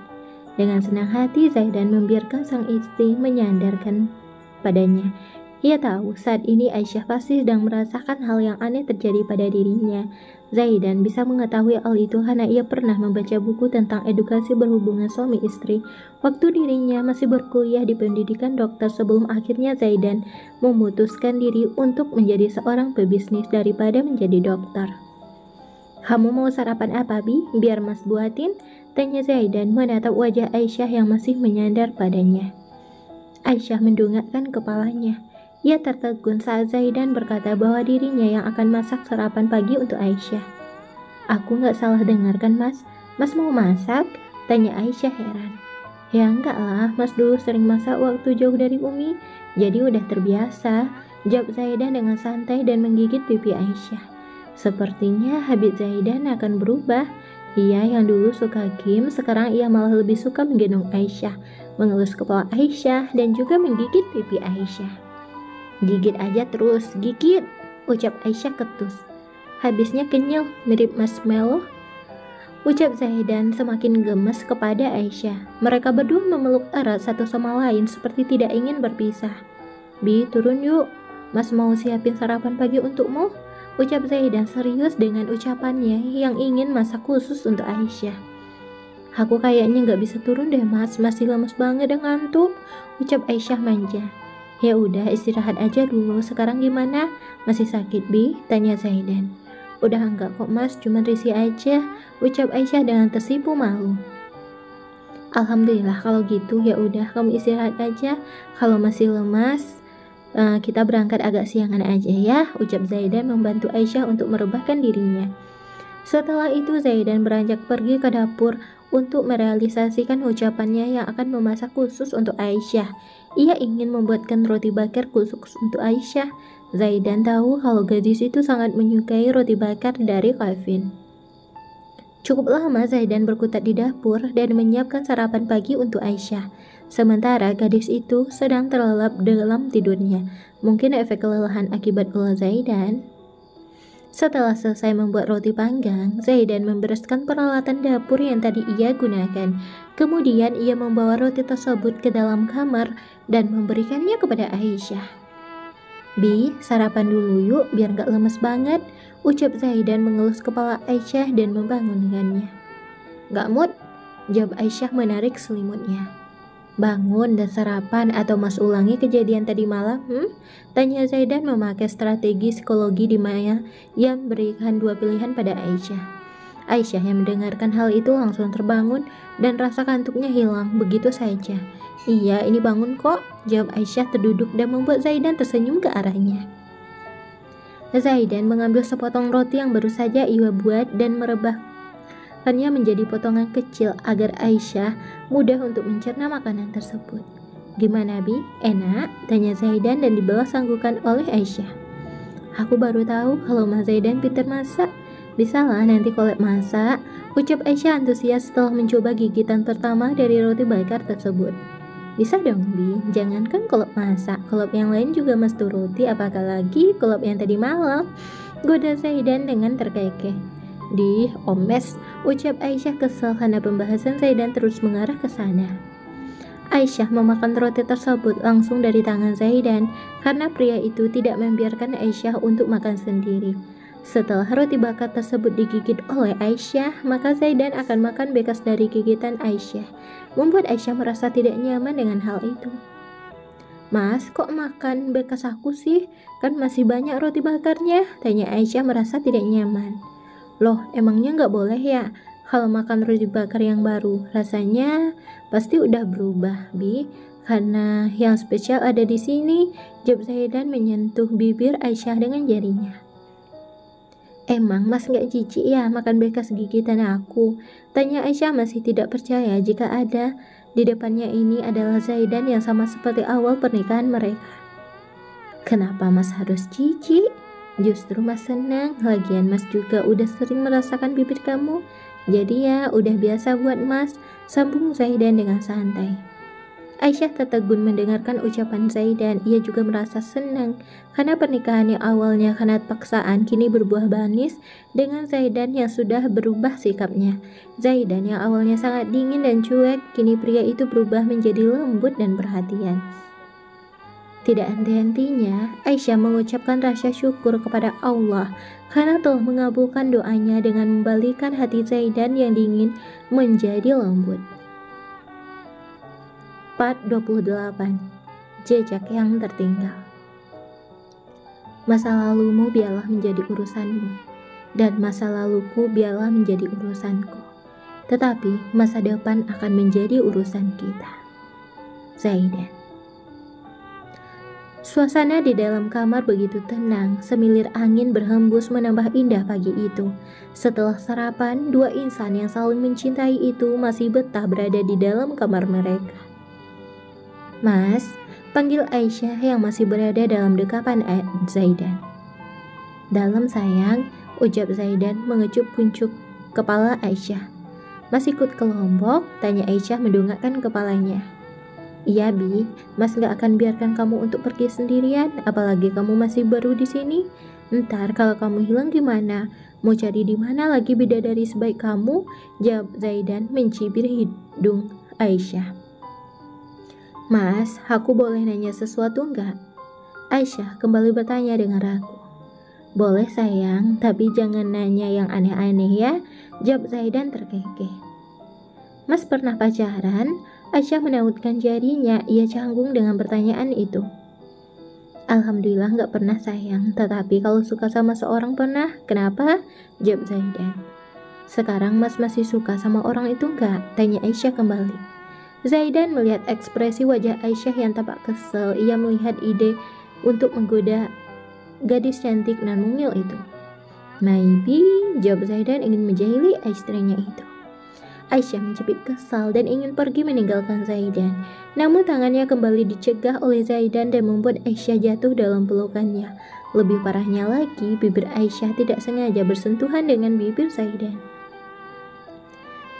Dengan senang hati Zaidan membiarkan sang istri menyandarkan padanya. Ia tahu saat ini Aisyah pasti sedang merasakan hal yang aneh terjadi pada dirinya. Zaidan bisa mengetahui hal itu karena ia pernah membaca buku tentang edukasi berhubungan suami istri waktu dirinya masih berkuliah di pendidikan dokter sebelum akhirnya Zaidan memutuskan diri untuk menjadi seorang pebisnis daripada menjadi dokter. "Kamu mau sarapan apa, Bi? Biar Mas buatin," tanya Zaidan menatap wajah Aisyah yang masih menyandar padanya. Aisyah mendongakkan kepalanya. Ia tertegun saat Zaidan berkata bahwa dirinya yang akan masak sarapan pagi untuk Aisyah. "Aku nggak salah dengarkan, Mas? Mas mau masak?" tanya Aisyah heran. "Ya enggak lah, Mas dulu sering masak waktu jauh dari Umi, jadi udah terbiasa," jawab Zaidan dengan santai dan menggigit pipi Aisyah. Sepertinya habit Zaidan akan berubah. Ia yang dulu suka game, sekarang ia malah lebih suka menggendong Aisyah, mengelus kepala Aisyah, dan juga menggigit pipi Aisyah. "Gigit aja terus, gigit," ucap Aisyah ketus. "Habisnya kenyal, mirip marshmallow," ucap Zaidan semakin gemes kepada Aisyah. Mereka berdua memeluk erat satu sama lain seperti tidak ingin berpisah. "Bi, turun yuk. Mas mau siapin sarapan pagi untukmu," ucap Zaidan serius dengan ucapannya yang ingin masak khusus untuk Aisyah. "Aku kayaknya nggak bisa turun deh, Mas. Masih lemes banget dan ngantuk," ucap Aisyah manja. "Ya udah, istirahat aja dulu. Sekarang gimana? Masih sakit, Bi?" tanya Zaidan. "Udah enggak kok, Mas. Cuma risih aja," ucap Aisyah dengan tersipu malu. "Alhamdulillah kalau gitu. Ya udah, kamu istirahat aja. Kalau masih lemas, kita berangkat agak siangan aja ya," ucap Zaidan membantu Aisyah untuk merebahkan dirinya. Setelah itu Zaidan beranjak pergi ke dapur untuk merealisasikan ucapannya yang akan memasak khusus untuk Aisyah. Ia ingin membuatkan roti bakar khusus untuk Aisyah. Zaidan tahu kalau gadis itu sangat menyukai roti bakar dari Kevin. Cukup lama Zaidan berkutat di dapur dan menyiapkan sarapan pagi untuk Aisyah. Sementara gadis itu sedang terlelap dalam tidurnya. Mungkin efek kelelahan akibat ulah Zaidan. Setelah selesai membuat roti panggang, Zaidan membereskan peralatan dapur yang tadi ia gunakan. Kemudian ia membawa roti tersebut ke dalam kamar dan memberikannya kepada Aisyah. "Bi, sarapan dulu yuk biar gak lemes banget," ucap Zaidan mengelus kepala Aisyah dan membangunkannya. "Gak mood," jawab Aisyah menarik selimutnya. "Bangun dan sarapan atau Mas ulangi kejadian tadi malam?" Tanya Zaidan memakai strategi psikologi di mana ia memberikan dua pilihan pada Aisyah. Aisyah yang mendengarkan hal itu langsung terbangun dan rasa kantuknya hilang begitu saja. "Iya, ini bangun kok," jawab Aisyah terduduk dan membuat Zaidan tersenyum ke arahnya. Zaidan mengambil sepotong roti yang baru saja ia buat dan merebahkannya menjadi potongan kecil agar Aisyah mudah untuk mencerna makanan tersebut. "Gimana, Bi? Enak?" tanya Zaidan dan dibawa sanggukan oleh Aisyah. "Aku baru tahu kalau Mas Zaidan pintar masak. Bisalah nanti kolab masak," ucap Aisyah antusias setelah mencoba gigitan pertama dari roti bakar tersebut. "Bisa dong, Bi. Jangankan kolab masak, kolab yang lain juga Mas turuti, apakah lagi kolab yang tadi malam," goda Zaidan dengan terkekeh. "Di omes," ucap Aisyah kesal karena pembahasan Zaidan terus mengarah ke sana. Aisyah memakan roti tersebut langsung dari tangan Zaidan karena pria itu tidak membiarkan Aisyah untuk makan sendiri. Setelah roti bakar tersebut digigit oleh Aisyah, maka Zaidan akan makan bekas dari gigitan Aisyah, membuat Aisyah merasa tidak nyaman dengan hal itu. "Mas, kok makan bekas aku sih? Kan masih banyak roti bakarnya," tanya Aisyah merasa tidak nyaman. "Loh, emangnya nggak boleh ya? Kalau makan roti bakar yang baru, rasanya pasti udah berubah, Bi. Karena yang spesial ada di sini," jawab Zaidan menyentuh bibir Aisyah dengan jarinya. "Emang Mas nggak jijik ya makan bekas gigitan aku?" tanya Aisyah masih tidak percaya jika ada di depannya ini adalah Zaidan yang sama seperti awal pernikahan mereka. "Kenapa Mas harus jijik? Justru Mas senang, lagian Mas juga udah sering merasakan bibir kamu. Jadi ya udah biasa buat Mas," sambung Zaidan dengan santai. Aisyah tertegun mendengarkan ucapan Zaidan. Ia juga merasa senang karena pernikahan yang awalnya karena paksaan kini berbuah manis dengan Zaidan yang sudah berubah sikapnya. Zaidan yang awalnya sangat dingin dan cuek, kini pria itu berubah menjadi lembut dan perhatian. Tidak henti-hentinya, Aisyah mengucapkan rasa syukur kepada Allah karena telah mengabulkan doanya dengan membalikkan hati Zaidan yang dingin menjadi lembut. Part 28. Jejak yang tertinggal. Masa lalumu biarlah menjadi urusanmu, dan masa laluku biarlah menjadi urusanku. Tetapi masa depan akan menjadi urusan kita. Zaidan. Suasana di dalam kamar begitu tenang, semilir angin berhembus menambah indah pagi itu. Setelah sarapan, dua insan yang saling mencintai itu masih betah berada di dalam kamar mereka. Mas, panggil Aisyah yang masih berada dalam dekapan Zaidan. Dalam sayang, ucap Zaidan mengecup puncuk kepala Aisyah. Mas ikut ke Lombok? Tanya Aisyah mendongakkan kepalanya. Iya Bi, Mas gak akan biarkan kamu untuk pergi sendirian, apalagi kamu masih baru di sini. Ntar kalau kamu hilang gimana? Mau cari di mana lagi bidadari sebaik kamu? Jawab Zaidan mencibir hidung Aisyah. Mas, aku boleh nanya sesuatu enggak? Aisyah kembali bertanya dengan ragu. Boleh sayang, tapi jangan nanya yang aneh-aneh ya, jawab Zaidan terkekeh. Mas pernah pacaran? Aisyah menautkan jarinya, ia canggung dengan pertanyaan itu. Alhamdulillah gak pernah sayang, tetapi kalau suka sama seorang pernah. Kenapa? Jawab Zaidan. Sekarang Mas masih suka sama orang itu enggak? Tanya Aisyah kembali. Zaidan melihat ekspresi wajah Aisyah yang tampak kesel. Ia melihat ide untuk menggoda gadis cantik dan mungil itu. Maybe, jawab Zaidan ingin menjahili istrinya itu. Aisyah mencubit kesal dan ingin pergi meninggalkan Zaidan. Namun tangannya kembali dicegah oleh Zaidan dan membuat Aisyah jatuh dalam pelukannya. Lebih parahnya lagi, bibir Aisyah tidak sengaja bersentuhan dengan bibir Zaidan.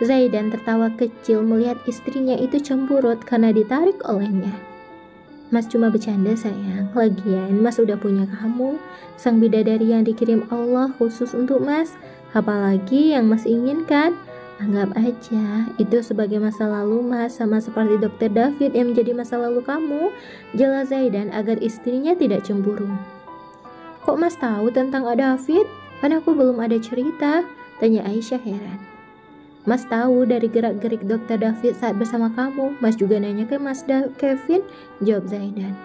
Zaidan tertawa kecil melihat istrinya itu cemberut karena ditarik olehnya. Mas cuma bercanda sayang, lagian Mas udah punya kamu, sang bidadari yang dikirim Allah khusus untuk Mas. Apalagi yang Mas inginkan? Anggap aja itu sebagai masa lalu Mas, sama seperti Dr. David yang menjadi masa lalu kamu, jelas Zaidan agar istrinya tidak cemburu. Kok Mas tahu tentang David? Kan aku belum ada cerita, tanya Aisyah heran. Mas tahu dari gerak-gerik Dr. David saat bersama kamu. Mas juga nanya ke Mas Kevin, jawab Zaidan.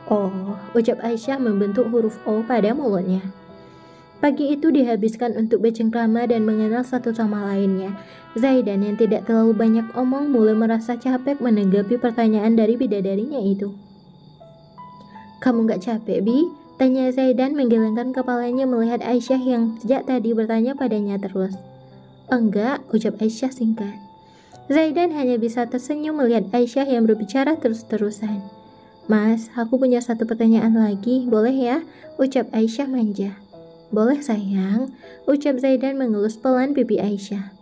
Oh, ucap Aisyah membentuk huruf O pada mulutnya. Pagi itu dihabiskan untuk bercengkrama dan mengenal satu sama lainnya. Zaidan yang tidak terlalu banyak omong mulai merasa capek menanggapi pertanyaan dari bidadarinya itu. Kamu gak capek, Bi? Tanya Zaidan menggelengkan kepalanya melihat Aisyah yang sejak tadi bertanya padanya terus. Enggak, ucap Aisyah singkat. Zaidan hanya bisa tersenyum melihat Aisyah yang berbicara terus-terusan. Mas, aku punya satu pertanyaan lagi, boleh ya? Ucap Aisyah manja. Boleh sayang, ucap Zaidan mengelus pelan pipi Aisyah.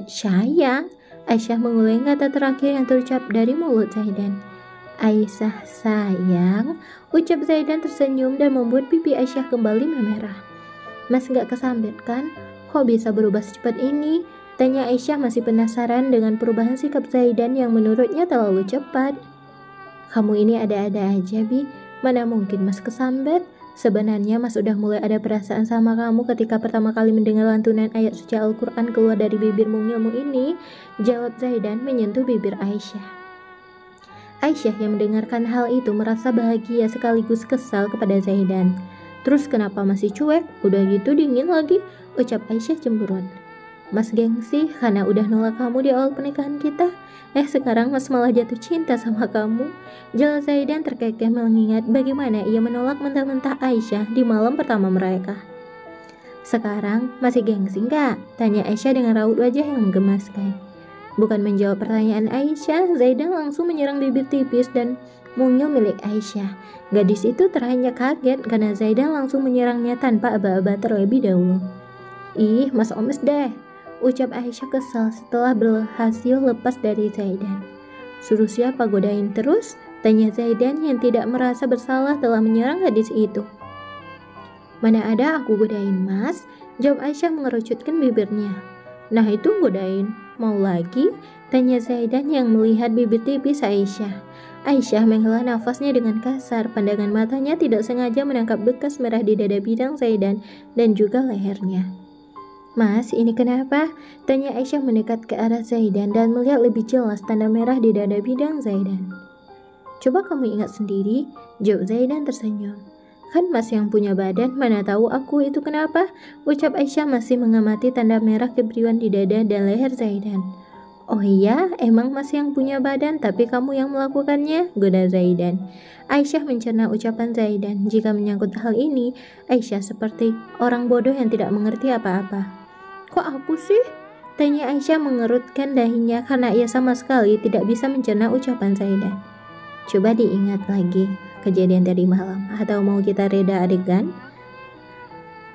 Sayang, Aisyah mengulang kata terakhir yang terucap dari mulut Zaidan. Aisyah sayang, ucap Zaidan tersenyum dan membuat pipi Aisyah kembali memerah. Mas gak kesambet kan? Kok bisa berubah secepat ini? Tanya Aisyah masih penasaran dengan perubahan sikap Zaidan yang menurutnya terlalu cepat. Kamu ini ada-ada aja, Bi. Mana mungkin Mas kesambet? Sebenarnya Mas udah mulai ada perasaan sama kamu ketika pertama kali mendengar lantunan ayat suci Al-Quran keluar dari bibir mungilmu ini, jawab Zaidan menyentuh bibir Aisyah. Aisyah yang mendengarkan hal itu merasa bahagia sekaligus kesal kepada Zaidan. Terus kenapa masih cuek? Udah gitu dingin lagi, ucap Aisyah cemberut. Mas gengsi karena udah nolak kamu di awal pernikahan kita. Sekarang Mas malah jatuh cinta sama kamu. Jelas Zaidan terkekeh mengingat bagaimana ia menolak mentah-mentah Aisyah di malam pertama mereka. Sekarang masih gengsi enggak? Tanya Aisyah dengan raut wajah yang menggemaskan. Bukan menjawab pertanyaan Aisyah, Zaidan langsung menyerang bibir tipis dan mungil milik Aisyah. Gadis itu terhanya kaget karena Zaidan langsung menyerangnya tanpa aba-aba terlebih dahulu. Ih, Mas omes deh, ucap Aisyah kesal setelah berhasil lepas dari Zaidan. Suruh siapa godain terus? Tanya Zaidan yang tidak merasa bersalah telah menyerang gadis itu. Mana ada aku godain Mas, jawab Aisyah mengerucutkan bibirnya. Nah itu godain, mau lagi? Tanya Zaidan yang melihat bibir tipis Aisyah. Aisyah menghela nafasnya dengan kasar. Pandangan matanya tidak sengaja menangkap bekas merah di dada bidang Zaidan dan juga lehernya. "Mas, ini kenapa?" tanya Aisyah mendekat ke arah Zaidan dan melihat lebih jelas tanda merah di dada bidang Zaidan. "Coba kamu ingat sendiri," jawab Zaidan tersenyum. "Kan Mas yang punya badan, mana tahu aku itu kenapa?" ucap Aisyah masih mengamati tanda merah kebiruan di dada dan leher Zaidan. "Oh iya, emang Mas yang punya badan, tapi kamu yang melakukannya?" goda Zaidan. Aisyah mencerna ucapan Zaidan. Jika menyangkut hal ini, Aisyah seperti orang bodoh yang tidak mengerti apa-apa. "Kok aku sih?" tanya Aisyah mengerutkan dahinya karena ia sama sekali tidak bisa mencerna ucapan Zaidan. "Coba diingat lagi kejadian tadi malam, atau mau kita reda adegan?"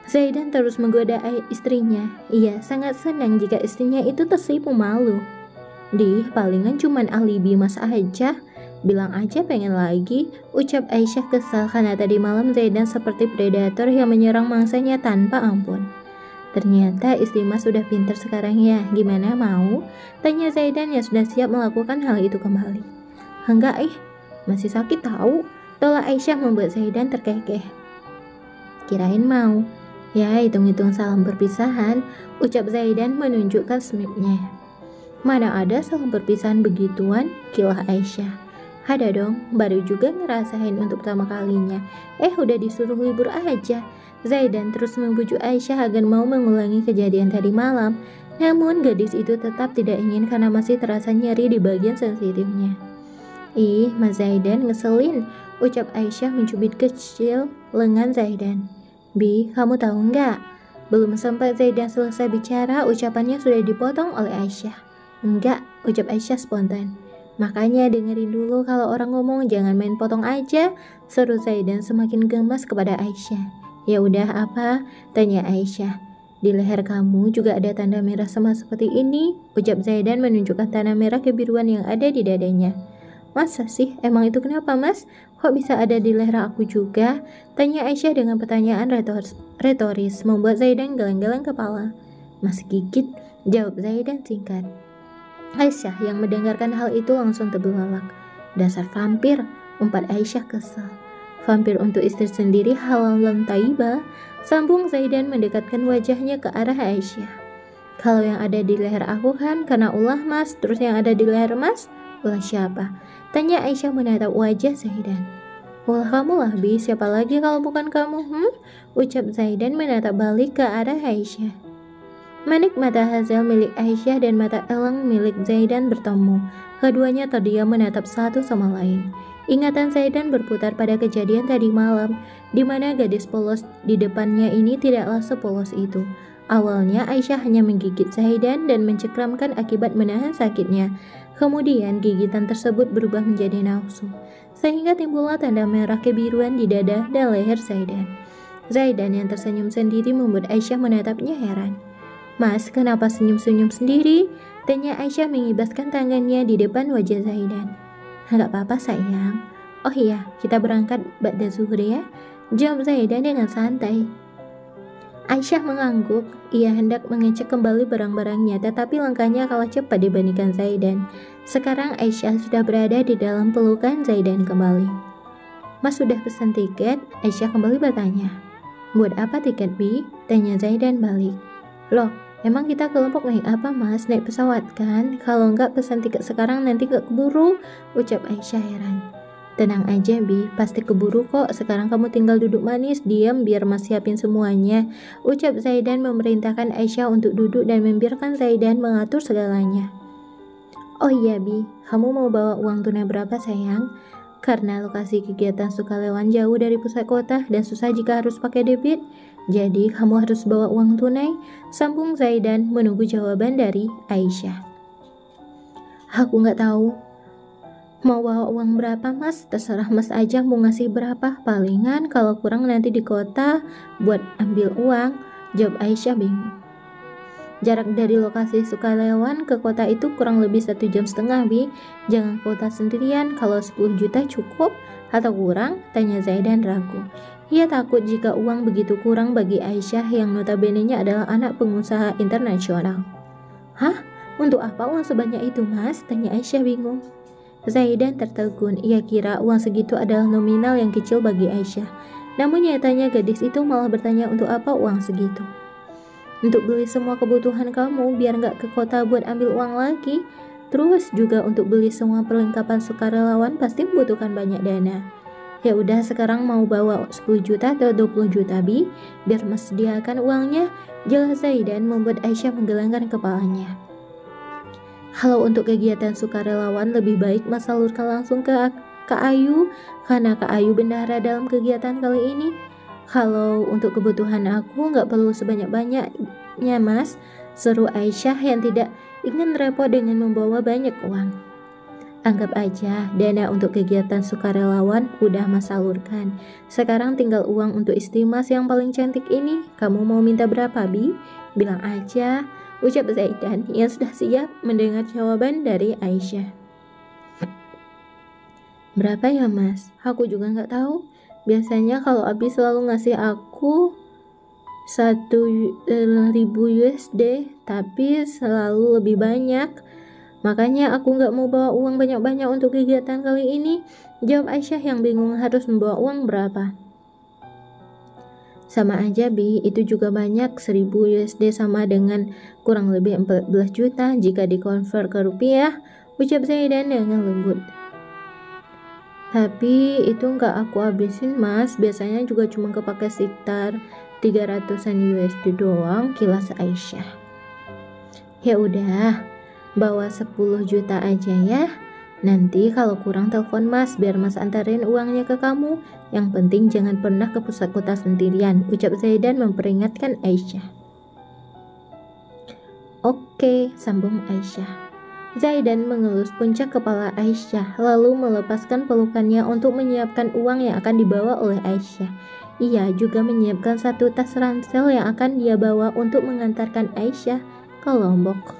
Zaidan terus menggoda istrinya. Ia sangat senang jika istrinya itu tersipu malu. Palingan cuman alibi Mas aja. Bilang aja pengen lagi, ucap Aisyah kesal karena tadi malam Zaidan seperti predator yang menyerang mangsanya tanpa ampun. "Ternyata istri Mas sudah pintar sekarang ya, gimana mau?" tanya Zaidan yang sudah siap melakukan hal itu kembali. "Enggak masih sakit tahu," tolak Aisyah membuat Zaidan terkekeh. "Kirain mau." "Ya, hitung-hitung salam perpisahan," ucap Zaidan menunjukkan semipnya. "Mana ada salam perpisahan begituan?" kilah Aisyah. "Ada dong, baru juga ngerasain untuk pertama kalinya. Udah disuruh libur aja." Zaidan terus membujuk Aisyah agar mau mengulangi kejadian tadi malam. Namun gadis itu tetap tidak ingin karena masih terasa nyeri di bagian sensitifnya. "Mas Zaidan ngeselin," ucap Aisyah mencubit kecil lengan Zaidan. "Bi, kamu tahu nggak?" Belum sempat Zaidan selesai bicara, ucapannya sudah dipotong oleh Aisyah. "Enggak," ucap Aisyah spontan. "Makanya dengerin dulu kalau orang ngomong, jangan main potong aja," seru Zaidan semakin gemas kepada Aisyah. "Ya udah apa?" tanya Aisyah. "Di leher kamu juga ada tanda merah sama seperti ini," ucap Zaidan menunjukkan tanda merah kebiruan yang ada di dadanya. "Masa sih? Emang itu kenapa, Mas? Kok bisa ada di leher aku juga?" tanya Aisyah dengan pertanyaan retoris membuat Zaidan geleng-geleng kepala. "Mas gigit," jawab Zaidan singkat. Aisyah yang mendengarkan hal itu langsung terbelalak. "Dasar vampir," umpat Aisyah kesal. "Vampir untuk istri sendiri halalan thayyibah," sambung Zaidan mendekatkan wajahnya ke arah Aisyah. "Kalau yang ada di leher aku kan karena ulah Mas, terus yang ada di leher Mas, ulah siapa?" tanya Aisyah menatap wajah Zaidan. "Ulah kamu lah Bi, siapa lagi kalau bukan kamu?" ucap Zaidan menatap balik ke arah Aisyah. Manik mata Hazel milik Aisyah dan mata elang milik Zaidan bertemu. Keduanya terdiam menatap satu sama lain. Ingatan Zaidan berputar pada kejadian tadi malam, di mana gadis polos di depannya ini tidaklah sepolos itu. Awalnya Aisyah hanya menggigit Zaidan dan mencengkramkan akibat menahan sakitnya. Kemudian gigitan tersebut berubah menjadi nafsu, sehingga timbullah tanda merah kebiruan di dada dan leher Zaidan. Zaidan yang tersenyum sendiri membuat Aisyah menatapnya heran. "Mas, kenapa senyum-senyum sendiri?" tanya Aisyah mengibaskan tangannya di depan wajah Zaidan. "Enggak apa-apa sayang." "Oh iya, kita berangkat ba'da zuhur ya," jawab Zaidan dengan santai. Aisyah mengangguk. Ia hendak mengecek kembali barang-barangnya, tetapi langkahnya kalah cepat dibandingkan Zaidan. Sekarang Aisyah sudah berada di dalam pelukan Zaidan kembali. "Mas sudah pesan tiket?" Aisyah kembali bertanya. "Buat apa tiket, Bi?" tanya Zaidan balik. "Loh, emang kita kelompok naik apa Mas? Naik pesawat kan? Kalau enggak pesan tiket sekarang nanti gak keburu," ucap Aisyah heran. "Tenang aja Bi, pasti keburu kok. Sekarang kamu tinggal duduk manis, diam biar Mas siapin semuanya," ucap Zaidan memerintahkan Aisyah untuk duduk dan membiarkan Zaidan mengatur segalanya. "Oh iya Bi, kamu mau bawa uang tunai berapa sayang? Karena lokasi kegiatan sukarelawan jauh dari pusat kota dan susah jika harus pakai debit, jadi kamu harus bawa uang tunai," sambung Zaidan menunggu jawaban dari Aisyah. "Aku nggak tahu mau bawa uang berapa Mas, terserah Mas aja mau ngasih berapa, palingan kalau kurang nanti di kota buat ambil uang," jawab Aisyah bingung. Jarak dari lokasi sukarelawan ke kota itu kurang lebih 1,5 jam Bi. "Jangan kota sendirian, kalau 10 juta cukup atau kurang?" tanya Zaidan ragu. Ia takut jika uang begitu kurang bagi Aisyah yang notabene-nya adalah anak pengusaha internasional. "Hah? Untuk apa uang sebanyak itu Mas?" tanya Aisyah bingung. Zaidan tertegun, ia kira uang segitu adalah nominal yang kecil bagi Aisyah. Namun nyatanya gadis itu malah bertanya untuk apa uang segitu. Untuk beli semua kebutuhan kamu biar nggak ke kota buat ambil uang lagi. Terus juga untuk beli semua perlengkapan sukarelawan pasti membutuhkan banyak dana. Ya udah sekarang mau bawa 10 juta atau 20 juta Bi, biar Mas sediakan uangnya. Jelas Zaidan membuat Aisyah menggelengkan kepalanya. Kalau untuk kegiatan sukarelawan lebih baik Mas salurkan langsung ke Kak Ayu, karena Kak Ayu bendahara dalam kegiatan kali ini. Kalau untuk kebutuhan aku nggak perlu sebanyak-banyaknya Mas, seru Aisyah yang tidak ingin repot dengan membawa banyak uang. Anggap aja dana untuk kegiatan sukarelawan udah Mas salurkan. Sekarang tinggal uang untuk istri Mas yang paling cantik ini. Kamu mau minta berapa Bi? Bilang aja, ucap Zaidan yang sudah siap mendengar jawaban dari Aisyah. Berapa ya Mas? Aku juga nggak tahu. Biasanya kalau Abi selalu ngasih aku 1.000 USD, tapi selalu lebih banyak. Makanya aku nggak mau bawa uang banyak-banyak untuk kegiatan kali ini, jawab Aisyah yang bingung harus membawa uang berapa. Sama aja Bi, itu juga banyak. 1.000 USD sama dengan kurang lebih 14 juta jika dikonvert ke rupiah, ucap Zaidan dengan lembut. Tapi itu nggak aku habisin Mas, biasanya juga cuma kepake sekitar 300-an USD doang, kilas Aisyah. Ya udah, bawa 10 juta aja ya. Nanti kalau kurang telepon Mas biar Mas antarin uangnya ke kamu. Yang penting jangan pernah ke pusat kota sendirian, ucap Zaidan memperingatkan Aisyah. Oke, sambung Aisyah. Zaidan mengelus puncak kepala Aisyah lalu melepaskan pelukannya untuk menyiapkan uang yang akan dibawa oleh Aisyah. Ia juga menyiapkan satu tas ransel yang akan dia bawa untuk mengantarkan Aisyah ke Lombok.